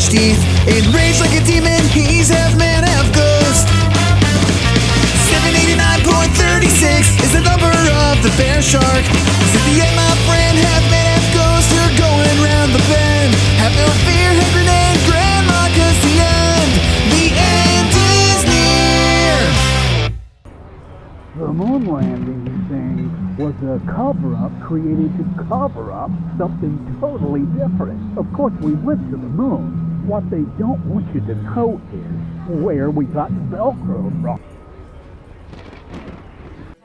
gnashed teeth. Enraged like a demon, he's half man, half ghost. 789.36 is the number of the bear shark. Is at the end, my friend, half man, half ghost. You're going round the bend. Have no fear, hand grenade, grandma, 'cause the end is near. The moon landing thing was a cover-up created to cover up something totally different. Of course, we went to the moon. What they don't want you to know is where we got Velcro from.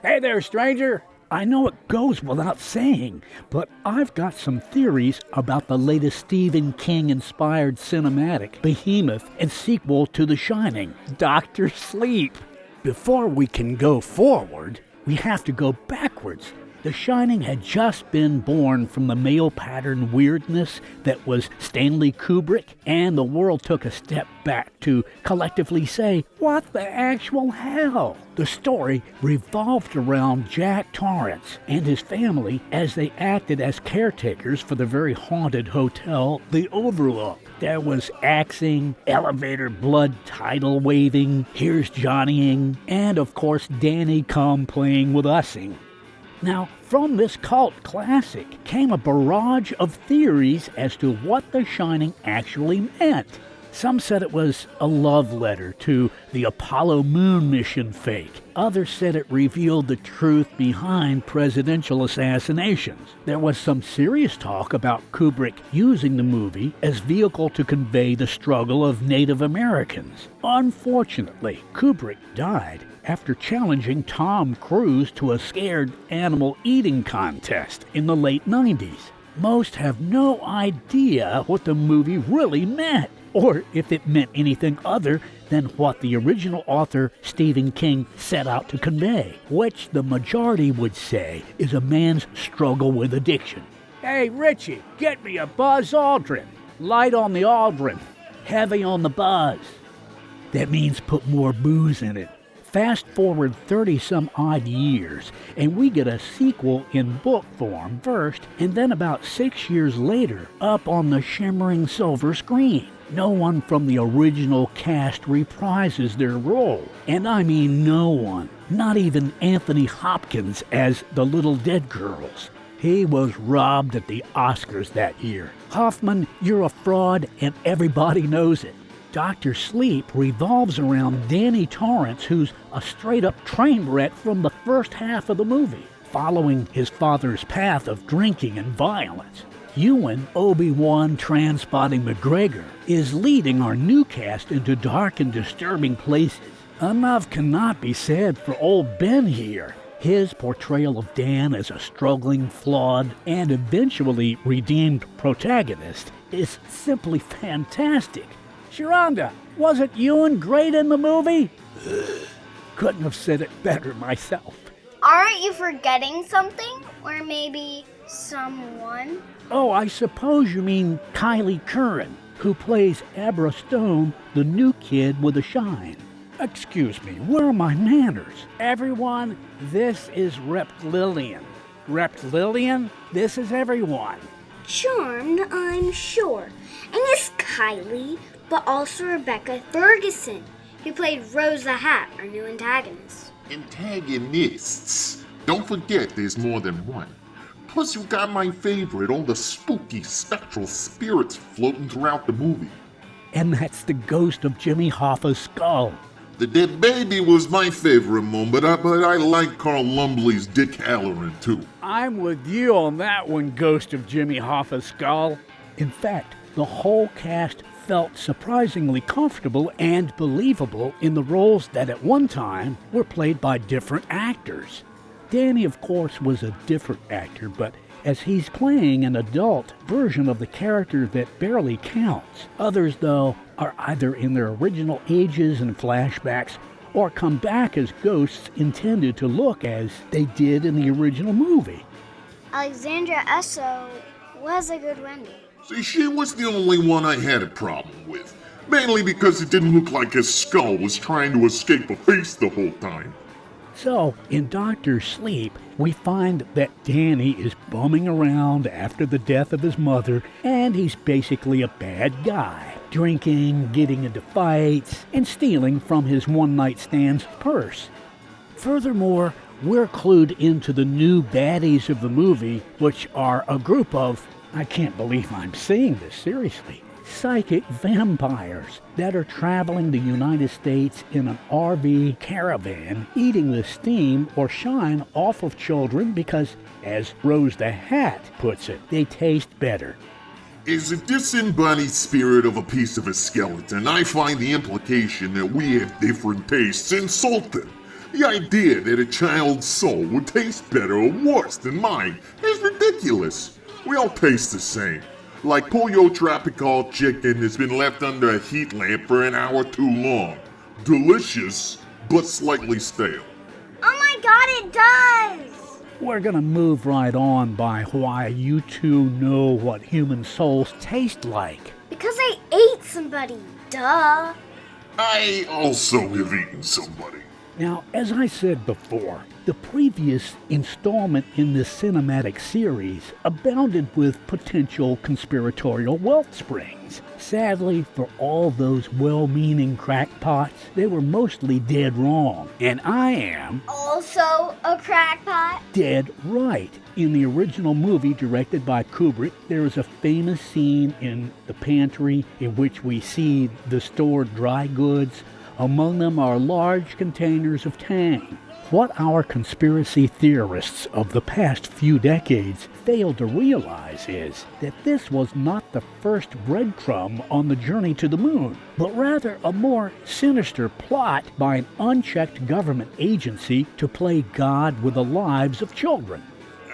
Hey there, stranger! I know it goes without saying, but I've got some theories about the latest Stephen King-inspired cinematic, Behemoth, and sequel to The Shining, Dr. Sleep. Before we can go forward, we have to go backwards. The Shining had just been born from the male pattern weirdness that was Stanley Kubrick, and the world took a step back to collectively say, what the actual hell? The story revolved around Jack Torrance and his family as they acted as caretakers for the very haunted hotel, The Overlook. There was axing, elevator blood tidal waving, here's Johnnying, and of course Danny come playing with using. Now, from this cult classic came a barrage of theories as to what The Shining actually meant. Some said it was a love letter to the Apollo moon mission fake. Others said it revealed the truth behind presidential assassinations. There was some serious talk about Kubrick using the movie as vehicle to convey the struggle of Native Americans. Unfortunately, Kubrick died after challenging Tom Cruise to a scared animal eating contest in the late 90s. Most have no idea what the movie really meant, or if it meant anything other than what the original author Stephen King set out to convey, which the majority would say is a man's struggle with addiction. Hey, Richie, get me a Buzz Aldrin. Light on the Aldrin, heavy on the buzz. That means put more booze in it. Fast forward 30-some-odd years, and we get a sequel in book form first, and then about 6 years later, up on the shimmering silver screen. No one from the original cast reprises their role, and I mean no one, not even Anthony Hopkins as the little dead girls. He was robbed at the Oscars that year. Hoffman, you're a fraud, and everybody knows it. Dr. Sleep revolves around Danny Torrance, who's a straight-up train wreck from the first half of the movie, following his father's path of drinking and violence. Ewan Obi-Wan Transpotting McGregor is leading our new cast into dark and disturbing places. Enough cannot be said for old Ben here. His portrayal of Dan as a struggling, flawed, and eventually redeemed protagonist is simply fantastic. Sharonda, wasn't Ewan great in the movie? Couldn't have said it better myself. Aren't you forgetting something? Or maybe someone? Oh, I suppose you mean Kylie Curran, who plays Abra Stone, the new kid with a shine. Excuse me, where are my manners? Everyone, this is Reptilian. Reptilian, this is everyone. Charmed, I'm sure. And it's Kylie, but also Rebecca Ferguson, who played Rose the Hat, our new antagonist. Antagonists? Don't forget there's more than one. Plus you got my favorite, all the spooky, spectral spirits floating throughout the movie. And that's the ghost of Jimmy Hoffa's skull. The dead baby was my favorite moment, but I like Carl Lumbly's Dick Halloran too. I'm with you on that one, ghost of Jimmy Hoffa's skull. In fact, the whole cast felt surprisingly comfortable and believable in the roles that at one time were played by different actors. Danny, of course, was a different actor, but as he's playing an adult version of the character that barely counts. Others, though, are either in their original ages and flashbacks or come back as ghosts intended to look as they did in the original movie. Alexandra Esso was a good Wendy. See, she was the only one I had a problem with. Mainly because it didn't look like his skull was trying to escape a face the whole time. So, in Dr. Sleep, we find that Danny is bumming around after the death of his mother, and he's basically a bad guy. drinking, getting into fights, and stealing from his one-night stand's purse. Furthermore, we're clued into the new baddies of the movie, which are a group of, I can't believe I'm saying this seriously, psychic vampires that are traveling the United States in an RV caravan, eating the steam or shine off of children because, as Rose the Hat puts it, they taste better. As a disembodied spirit of a piece of a skeleton, I find the implication that we have different tastes insulting. The idea that a child's soul would taste better or worse than mine is ridiculous. We all taste the same. Like Pollo Tropical chicken that's been left under a heat lamp for an hour too long. Delicious, but slightly stale. Oh my god, it does! We're gonna move right on by why you two know what human souls taste like. Because I ate somebody, duh. I also have eaten somebody. Now, as I said before, the previous installment in this cinematic series abounded with potential conspiratorial wealth springs. Sadly, for all those well-meaning crackpots, they were mostly dead wrong. And I am Also a crackpot? dead right. In the original movie directed by Kubrick, there is a famous scene in the pantry in which we see the stored dry goods. Among them are large containers of Tang. What our conspiracy theorists of the past few decades failed to realize is that this was not the first breadcrumb on the journey to the moon, but rather a more sinister plot by an unchecked government agency to play God with the lives of children.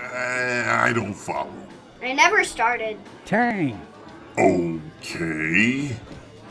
I don't follow. I never started. Tang. Okay.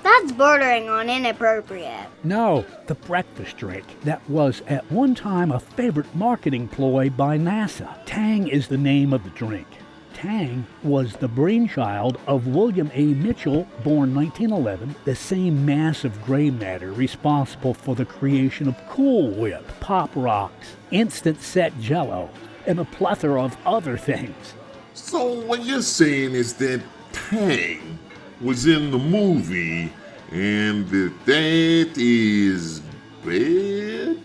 That's bordering on inappropriate. No, the breakfast drink that was at one time a favorite marketing ploy by NASA. Tang is the name of the drink. Tang was the brainchild of William A. Mitchell, born 1911, the same mass of gray matter responsible for the creation of Cool Whip, Pop Rocks, Instant Set Jell-O, and a plethora of other things. So what you're saying is that Tang was in the movie and that is bad?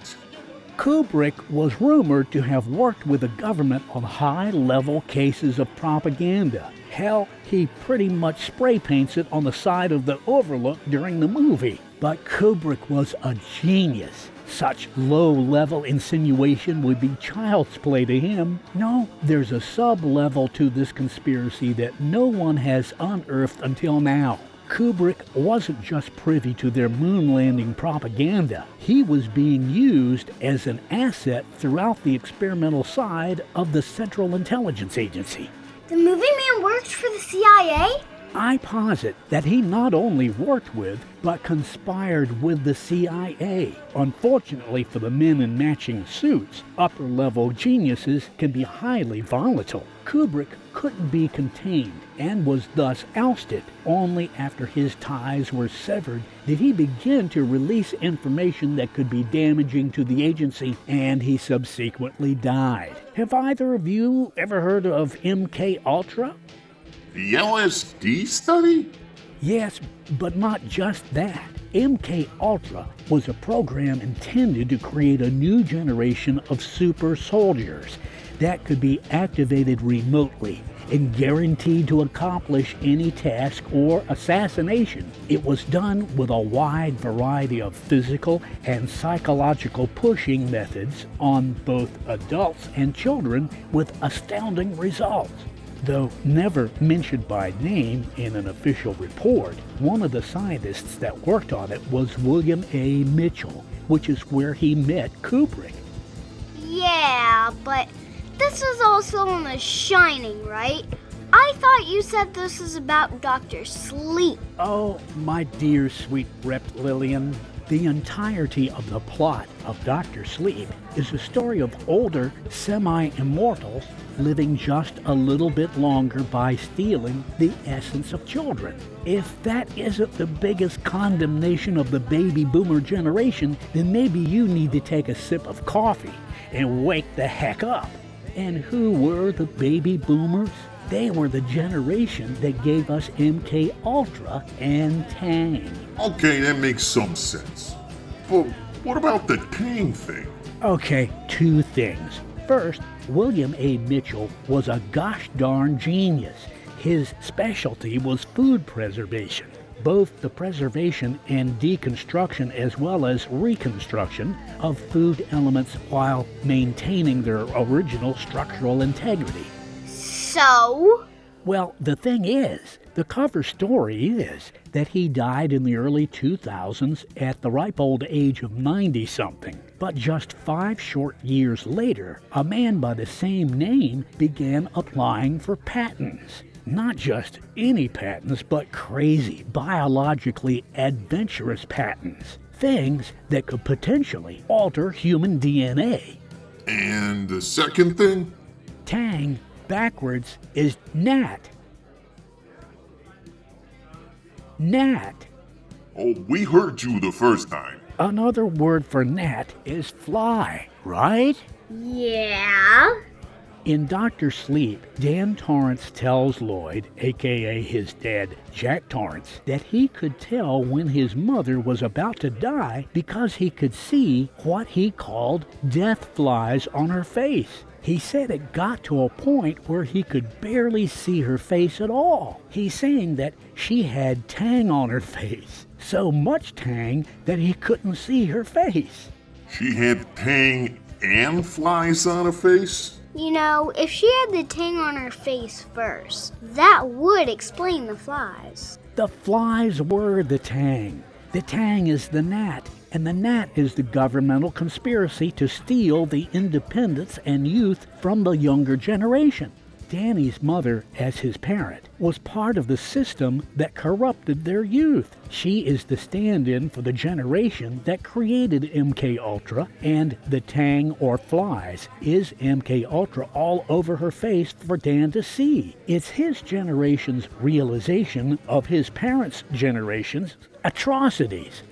Kubrick was rumored to have worked with the government on high-level cases of propaganda. Hell, he pretty much spray paints it on the side of the Overlook during the movie. But Kubrick was a genius. Such low-level insinuation would be child's play to him. No, there's a sub-level to this conspiracy that no one has unearthed until now. Kubrick wasn't just privy to their moon landing propaganda. He was being used as an asset throughout the experimental side of the Central Intelligence Agency. The movie man worked for the CIA? I posit that he not only worked with, but conspired with the CIA. Unfortunately for the men in matching suits, upper-level geniuses can be highly volatile. Kubrick couldn't be contained and was thus ousted. Only after his ties were severed did he begin to release information that could be damaging to the agency, and he subsequently died. Have either of you ever heard of MK Ultra? The LSD study? Yes, but not just that. MK Ultra was a program intended to create a new generation of super soldiers that could be activated remotely and guaranteed to accomplish any task or assassination. It was done with a wide variety of physical and psychological pushing methods on both adults and children with astounding results. Though never mentioned by name in an official report, one of the scientists that worked on it was William A. Mitchell, which is where he met Kubrick. Yeah, but this is also on The Shining, right? I thought you said this is about Dr. Sleep. Oh, my dear sweet Rep Lillian, the entirety of the plot of Dr. Sleep is a story of older semi-immortals living just a little bit longer by stealing the essence of children. If that isn't the biggest condemnation of the baby boomer generation, then maybe you need to take a sip of coffee and wake the heck up. And who were the baby boomers? They were the generation that gave us MK Ultra and Tang. Okay, that makes some sense. But what about the Tang thing? Okay, two things. First, William A. Mitchell was a gosh darn genius. His specialty was food preservation. Both the preservation and deconstruction as well as reconstruction of food elements while maintaining their original structural integrity. So? Well, the thing is, the cover story is that he died in the early 2000s at the ripe old age of 90-something. But just 5 short years later, a man by the same name began applying for patents. Not just any patents, but crazy, biologically adventurous patents. Things that could potentially alter human DNA. And the second thing? Tang backwards is gnat. Gnat. Oh, we heard you the first time. Another word for gnat is fly, right? Yeah. In Dr. Sleep, Dan Torrance tells Lloyd, aka his dad, Jack Torrance, that he could tell when his mother was about to die because he could see what he called death flies on her face. He said it got to a point where he could barely see her face at all. He's saying that she had tang on her face, so much tang that he couldn't see her face. She had Tang and flies on her face? You know, if she had the tang on her face first, that would explain the flies. The flies were the tang. The tang is the gnat, and the gnat is the governmental conspiracy to steal the independence and youth from the younger generation. Danny's mother, as his parent, was part of the system that corrupted their youth. She is the stand-in for the generation that created MK Ultra, and the tang or flies is MK Ultra all over her face for Dan to see. It's his generation's realization of his parents' generation's atrocities.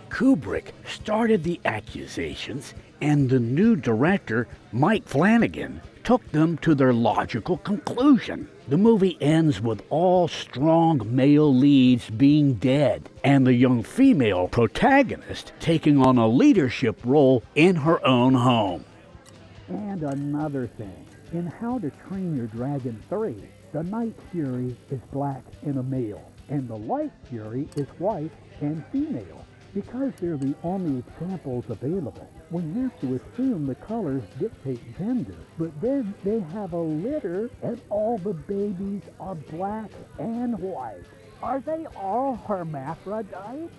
Kubrick started the accusations, and the new director, Mike Flanagan, took them to their logical conclusion. The movie ends with all strong male leads being dead, and the young female protagonist taking on a leadership role in her own home. And another thing, in How to Train Your Dragon 3, the Night Fury is black and a male, and the Light Fury is white and female. Because they're the only examples available, we have to assume the colors dictate gender. But then they have a litter and all the babies are black and white. Are they all hermaphrodites?